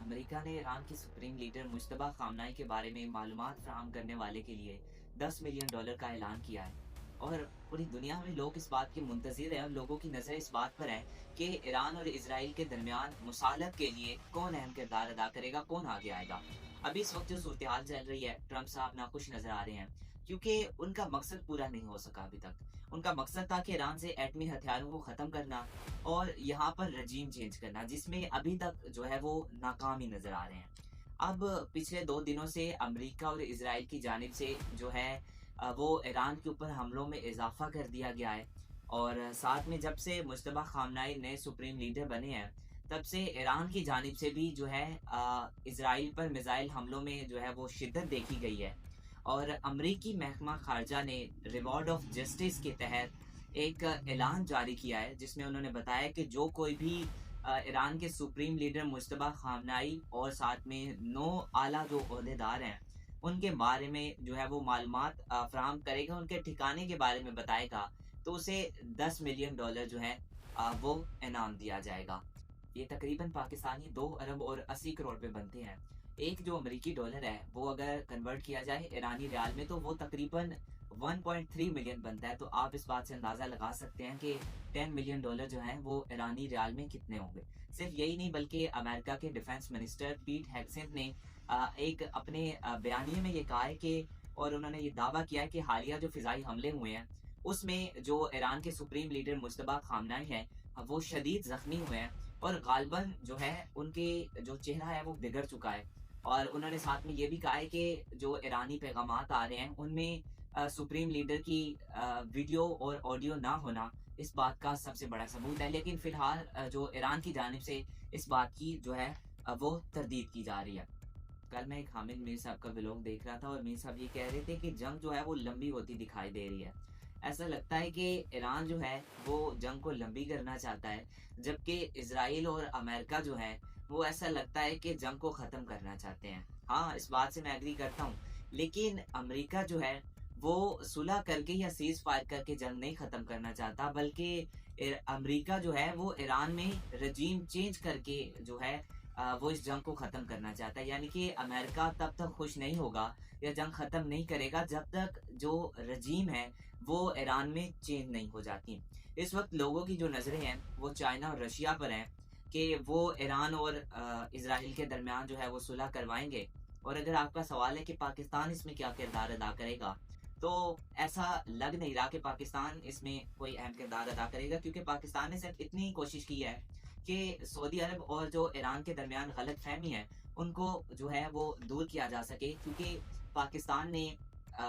America ने Iran की supreme leader Mushtaba खामनाई के बारे में मालूमात फराहम करने वाले के लिए $10 मिलियन का ऐलान किया है। और पूरी दुनिया में लोग इस बात के मुंतजिर हैं और लोगों की नजर इस बात पर है कि ईरान और इसराइल के दरमियान मुसालहत के लिए कौन अहम किरदार अदा करेगा, कौन आगे आएगा। अभी इस वक्त जो सूरत हाल चल रही है, ट्रंप साहब नाखुश नजर आ रहे हैं क्योंकि उनका मकसद पूरा नहीं हो सका अभी तक। उनका मकसद था कि ईरान से एटमी हथियारों को खत्म करना और यहाँ पर रजीम चेंज करना, जिसमें अभी तक जो है वो नाकाम ही नजर आ रहे हैं। अब पिछले 2 दिनों से अमेरिका और इसराइल की जानिब से जो है वो ईरान के ऊपर हमलों में इजाफा कर दिया गया है। और साथ में जब से मुश्तबा खामनाई नए सुप्रीम लीडर बने हैं, तब से ईरान की जानिब से भी जो है इसराइल पर मिसाइल हमलों में जो है वो शिद्दत देखी गई है। और अमरीकी महकमा खारजा ने रिवॉर्ड ऑफ जस्टिस के तहत एक ऐलान जारी किया है, जिसमें उन्होंने बताया कि जो कोई भी ईरान के सुप्रीम लीडर मुश्तबा खामनाई और साथ में 9 आला जो ओहदेदार हैं, उनके बारे में जो है वो मालूमात फराहम करेगा, उनके ठिकाने के बारे में बताएगा, तो उसे $10 मिलियन जो है वो इनाम दिया जाएगा। ये तकरीबन पाकिस्तानी 2 अरब और 80 करोड़ पे बनते हैं। एक जो अमेरिकी डॉलर है वो अगर कन्वर्ट किया जाए ईरानी रियाल में, तो वो तकरीबन 1.3 मिलियन बनता है। तो आप इस बात से अंदाजा लगा सकते हैं कि $10 मिलियन जो है वो ईरानी रियाल में कितने होंगे। सिर्फ यही नहीं, बल्कि अमेरिका के डिफेंस मिनिस्टर पीट हेगसेथ ने एक अपने बयानिए में ये कहा है कि, और उन्होंने ये दावा किया है कि हालिया जो फिजाई हमले हुए हैं उसमें जो ईरान के सुप्रीम लीडर मुश्तबा खामनाई है वो शदीद जख्मी हुए हैं और गालबन जो है उनके जो चेहरा है वो बिगड़ चुका है। और उन्होंने साथ में ये भी कहा है कि जो ईरानी पैगामात आ रहे हैं उनमें सुप्रीम लीडर की वीडियो और ऑडियो ना होना इस बात का सबसे बड़ा सबूत है। लेकिन फिलहाल जो ईरान की जानिब से इस बात की जो है वो तरदीद की जा रही है। कल मैं एक हामिद मीर साहब का व्लॉग देख रहा था और मीर साहब ये कह रहे थे कि जंग जो है वो लंबी होती दिखाई दे रही है। ऐसा लगता है कि ईरान जो है वो जंग को लंबी करना चाहता है, जबकि इसराइल और अमेरिका जो है वो ऐसा लगता है कि जंग को खत्म करना चाहते हैं। हाँ, इस बात से मैं एग्री करता हूँ, लेकिन अमेरिका जो है वो सुलह करके या सीज फायर करके जंग नहीं खत्म करना चाहता, बल्कि अमेरिका जो है वो ईरान में रजीम चेंज करके जो है वो इस जंग को खत्म करना चाहता है। यानी कि अमेरिका तब तक खुश नहीं होगा या जंग खत्म नहीं करेगा जब तक जो रजीम है वो ईरान में चेंज नहीं हो जाती। इस वक्त लोगों की जो नजरें हैं वो चाइना और रशिया पर हैं कि वो ईरान और इसराइल के दरमियान जो है वो सुलह करवाएंगे। और अगर आपका सवाल है कि पाकिस्तान इसमें क्या किरदार अदा करेगा, तो ऐसा लग नहीं रहा कि पाकिस्तान इसमें कोई अहम किरदार अदा करेगा, क्योंकि पाकिस्तान ने सिर्फ इतनी कोशिश की है कि सऊदी अरब और जो ईरान के दरमियान गलत फहमी है उनको जो है वो दूर किया जा सके। क्योंकि पाकिस्तान ने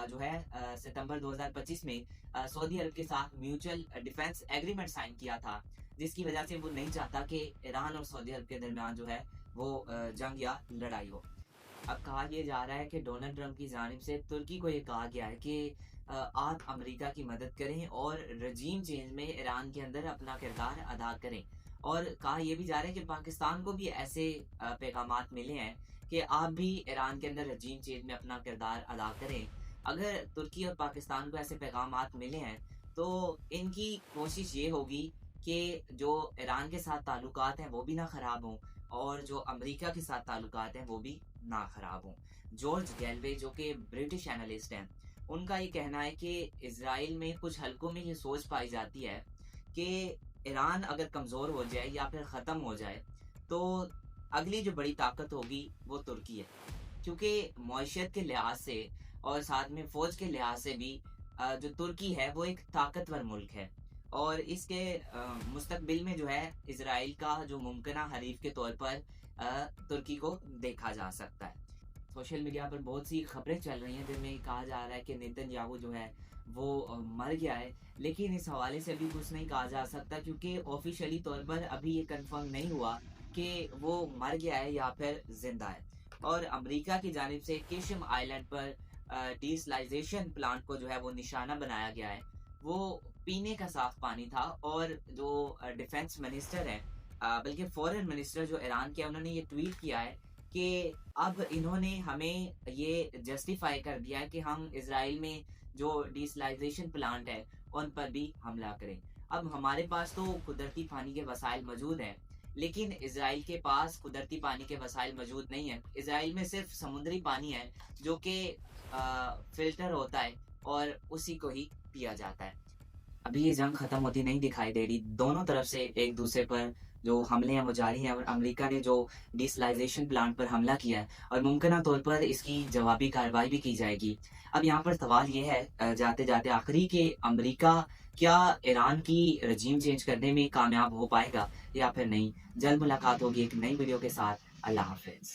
जो है सितंबर 2025 में सऊदी अरब के साथ म्यूचुअल डिफेंस एग्रीमेंट साइन किया था, जिसकी वजह से वो नहीं चाहता कि ईरान और सऊदी अरब के दरमियान जो है वो जंग या लड़ाई हो। अब कहा यह जा रहा है कि डोनाल्ड ट्रंप की जानिब से तुर्की को ये कहा गया है कि आप अमेरिका की मदद करें और रजीम चेंज में ईरान के अंदर अपना किरदार अदा करें। और कहा यह भी जा रहा है कि पाकिस्तान को भी ऐसे पैगामात मिले हैं कि आप भी ईरान के अंदर रजीम चेंज में अपना किरदार अदा करें। अगर तुर्की और पाकिस्तान को ऐसे पैगामात मिले हैं, तो इनकी कोशिश ये होगी कि जो ईरान के साथ ताल्लुकात हैं वो भी ना खराब हों और जो अमेरिका के साथ ताल्लुकात हैं वो भी ना खराब हों। जॉर्ज गैलवे जो कि ब्रिटिश एनालिस्ट हैं, उनका ये कहना है कि इसराइल में कुछ हलकों में ये सोच पाई जाती है कि ईरान अगर कमज़ोर हो जाए या फिर ख़त्म हो जाए, तो अगली जो बड़ी ताकत होगी वो तुर्की है। क्योंकि मईशत के लिहाज से और साथ में फ़ौज के लिहाज से भी जो तुर्की है वो एक ताकतवर मुल्क है और इसके मुस्तकबिल में जो है इसराइल का जो मुमकिना हरीफ के तौर पर तुर्की को देखा जा सकता है। सोशल मीडिया पर बहुत सी खबरें चल रही हैं जिनमें कहा जा रहा है कि नेतन्याहू जो है वो मर गया है, लेकिन इस हवाले से अभी कुछ नहीं कहा जा सकता क्योंकि ऑफिशियली तौर पर अभी ये कंफर्म नहीं हुआ कि वो मर गया है या फिर जिंदा है। और अमेरिका की जानिब से किशम आइलैंड पर डीसलाइजेशन प्लांट को जो है वो निशाना बनाया गया है। वो पीने का साफ पानी था और जो डिफेंस मिनिस्टर है, बल्कि फॉरेन मिनिस्टर जो ईरान के, उन्होंने ये ट्वीट किया है कि अब इन्होंने हमें ये जस्टिफाई कर दिया है कि हम इसराइल में जो डीसलाइजेशन प्लांट है उन पर भी हमला करें। अब हमारे पास तो कुदरती पानी के वसाइल मौजूद हैं, लेकिन इज़राइल के पास कुदरती पानी के वसाइल मौजूद नहीं है। इज़राइल में सिर्फ़ समुद्री पानी है जो कि फ़िल्टर होता है और उसी को ही पिया जाता है। अभी ये जंग खत्म होती नहीं दिखाई दे रही। दोनों तरफ से एक दूसरे पर जो हमले हैं वो जारी हैं और अमेरिका ने जो डीसलाइज़ेशन प्लांट पर हमला किया है और मुमकिना तौर पर इसकी जवाबी कार्रवाई भी की जाएगी। अब यहाँ पर सवाल ये है जाते-जाते आखिरी कि अमेरिका क्या ईरान की रजीम चेंज करने में कामयाब हो पाएगा या फिर नहीं? जल्द मुलाकात होगी एक नई वीडियो के साथ। अल्लाह हाफ़िज़।